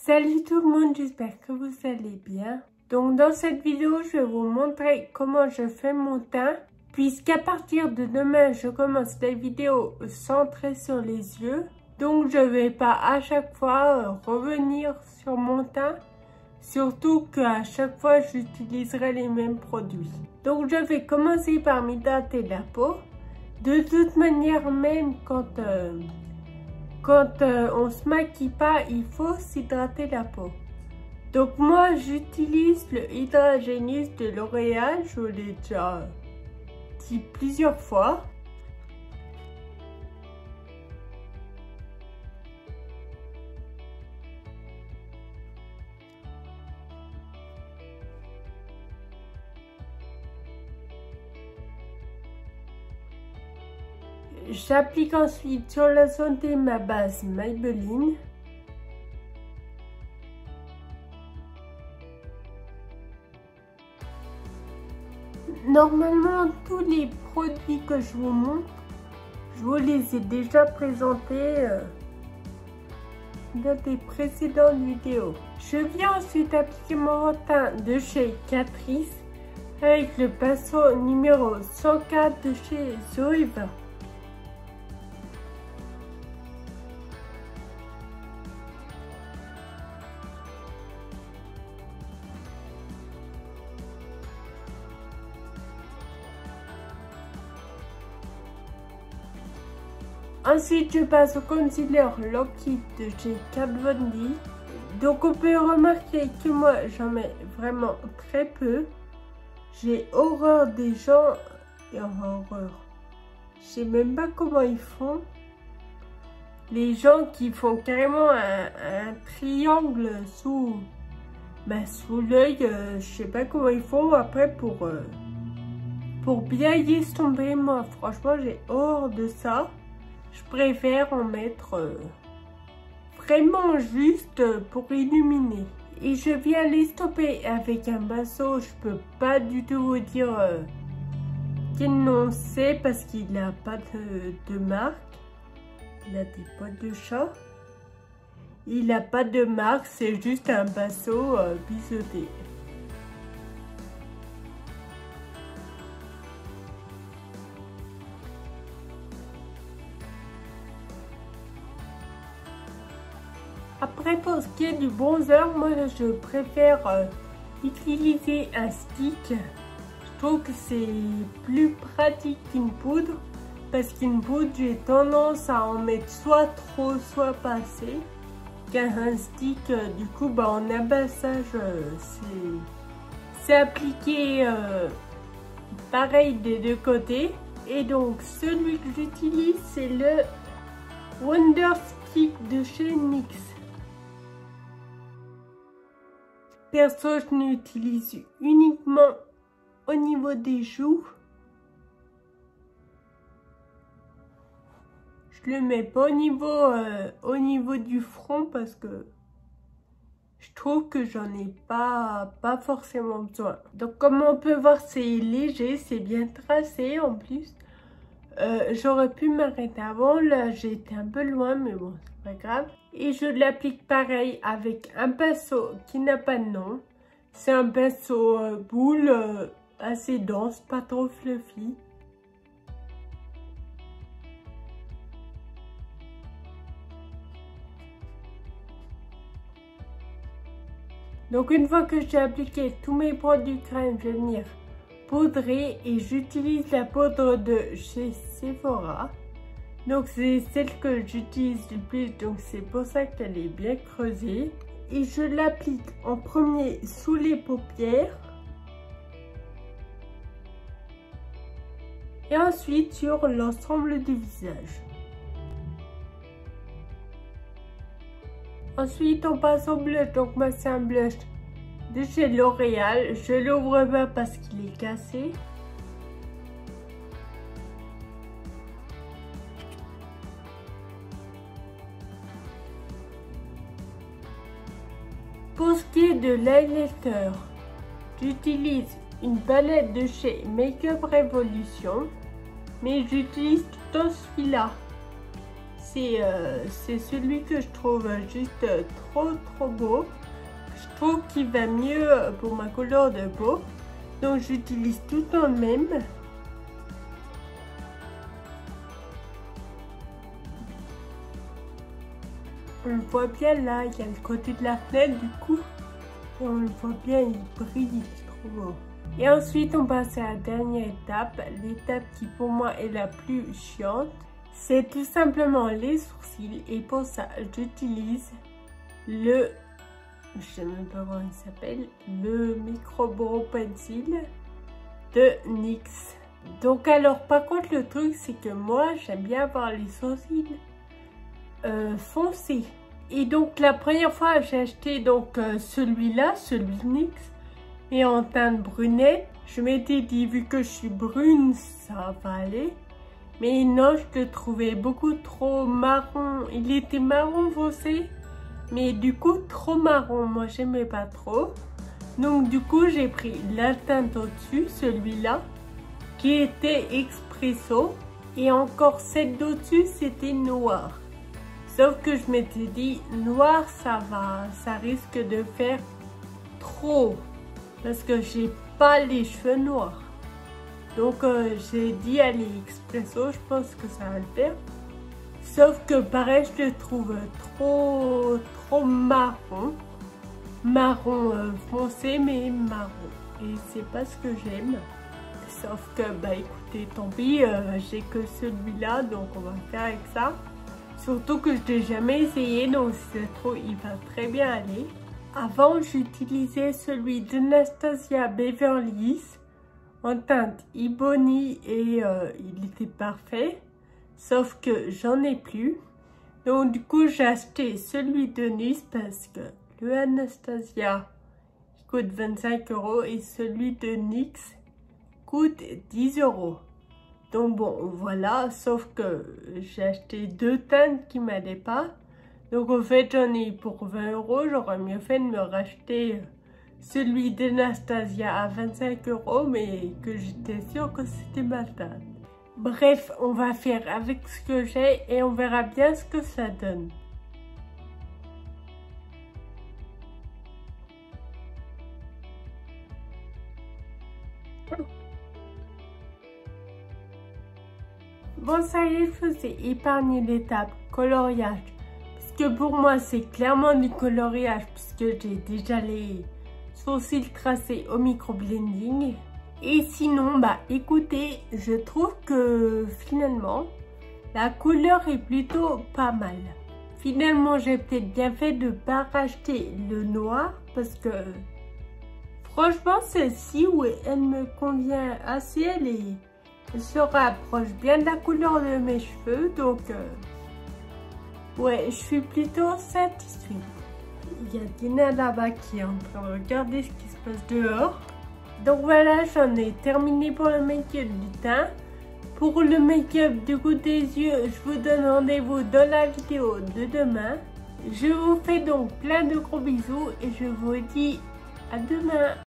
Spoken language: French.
Salut tout le monde, j'espère que vous allez bien. Donc dans cette vidéo, je vais vous montrer comment je fais mon teint. Puisqu'à partir de demain, je commence les vidéos centrées sur les yeux. Donc je vais pas à chaque fois revenir sur mon teint. Surtout qu'à chaque fois, j'utiliserai les mêmes produits. Donc je vais commencer par m'hydrater la peau. De toute manière, même quand on se maquille pas, il faut s'hydrater la peau. Donc moi j'utilise le Hydra Genius de L'Oréal, je vous l'ai déjà dit plusieurs fois. J'applique ensuite sur la zone T ma base Maybelline. Normalement, tous les produits que je vous montre, je vous les ai déjà présentés dans des précédentes vidéos. Je viens ensuite appliquer mon teint de chez Catrice avec le pinceau numéro 104 de chez Zoeva. Ensuite, je passe au concealer Lock-It de chez Kat Von D. Donc, on peut remarquer que moi, j'en mets vraiment très peu. J'ai horreur des gens et horreur. Je sais même pas comment ils font. Les gens qui font carrément un triangle sous l'œil, je sais pas comment ils font après pour bien y estomper. Moi, franchement, j'ai horreur de ça. Je préfère en mettre vraiment juste pour illuminer. Et je viens l'estomper avec un pinceau. Je peux pas du tout vous dire quel nom c'est parce qu'il n'a pas de marque. Il a des poils de chat. Il n'a pas de marque, c'est juste un pinceau biseauté. Après, pour ce qui est du bronzer, moi je préfère utiliser un stick. Je trouve que c'est plus pratique qu'une poudre. Parce qu'une poudre, j'ai tendance à en mettre soit trop, soit pas assez. Qu'un stick, du coup, en abassage, c'est appliqué pareil des deux côtés. Et donc, celui que j'utilise, c'est le Wonder Stick de chez NYX. Perso, je l'utilise uniquement au niveau des joues. Je le mets pas au niveau du front parce que je trouve que j'en ai pas forcément besoin. Donc comme on peut voir, c'est léger, c'est bien tracé en plus. J'aurais pu m'arrêter avant, là j'étais un peu loin mais bon c'est pas grave. Et je l'applique pareil avec un pinceau qui n'a pas de nom. C'est un pinceau boule assez dense, pas trop fluffy. Donc une fois que j'ai appliqué tous mes produits crème, je vais venir poudrer et j'utilise la poudre de chez Sephora. Donc c'est celle que j'utilise le plus, donc c'est pour ça qu'elle est bien creusée. Et je l'applique en premier sous les paupières. Et ensuite sur l'ensemble du visage. Ensuite on passe au blush, donc moi c'est un blush de chez L'Oréal. Je l'ouvre pas parce qu'il est cassé. Pour ce qui est de l'highlighter, j'utilise une palette de chez Make Up Revolution, mais j'utilise tout celui-là. c'est celui que je trouve juste trop beau. Je trouve qu'il va mieux pour ma couleur de peau. Donc j'utilise tout le temps le même. On le voit bien là, il y a le côté de la fenêtre du coup. Et on le voit bien, il brille, c'est trop beau. Et ensuite on passe à la dernière étape, l'étape qui pour moi est la plus chiante. C'est tout simplement les sourcils et pour ça j'utilise le, je sais même pas comment il s'appelle, le Micro Brow Pencil de NYX. Donc alors par contre le truc c'est que moi j'aime bien avoir les sourcils foncés. Et donc la première fois j'ai acheté donc celui-là, celui de NYX, et en teinte brunette. Je m'étais dit vu que je suis brune ça va aller. Mais non, je le trouvais beaucoup trop marron. Il était marron foncé, mais du coup trop marron. Moi j'aimais pas trop. Donc du coup j'ai pris la teinte au-dessus, celui-là, qui était expresso. Et encore celle d'au-dessus c'était noir. Sauf que je m'étais dit noir ça va, ça risque de faire trop. Parce que j'ai pas les cheveux noirs. Donc j'ai dit allez expresso, je pense que ça va le faire. Sauf que pareil je le trouve trop marron. Marron foncé mais marron. Et c'est pas ce que j'aime. Sauf que bah écoutez tant pis, j'ai que celui-là donc on va faire avec ça. Surtout que je l'ai jamais essayé donc si ça se trouve il va très bien aller. Avant j'utilisais celui d'Anastasia Beverly Hills en teinte Ebony et il était parfait, sauf que j'en ai plus. Donc du coup j'ai acheté celui de Nice parce que le Anastasia coûte 25 € et celui de NYX coûte 10 €. Donc bon voilà, sauf que j'ai acheté deux teintes qui m'allaient pas. Donc en fait j'en ai pour 20 €, j'aurais mieux fait de me racheter celui d'Anastasia à 25 € mais que j'étais sûre que c'était ma teinte. Bref, on va faire avec ce que j'ai et on verra bien ce que ça donne. Bon ça y est, je vous ai épargné l'étape coloriage. Parce que pour moi c'est clairement du coloriage puisque j'ai déjà les sourcils tracés au micro-blending. Et sinon, bah écoutez, je trouve que finalement, la couleur est plutôt pas mal. Finalement, j'ai peut-être bien fait de ne pas racheter le noir parce que franchement, celle-ci, ouais, elle me convient assez. Elle se rapproche bien de la couleur de mes cheveux. Donc, ouais, je suis plutôt satisfaite. Il y a Dina là-bas qui est en train de regarder ce qui se passe dehors. Donc voilà, j'en ai terminé pour le make-up du teint. Pour le make-up du goût des yeux, je vous donne rendez-vous dans la vidéo de demain. Je vous fais donc plein de gros bisous et je vous dis à demain.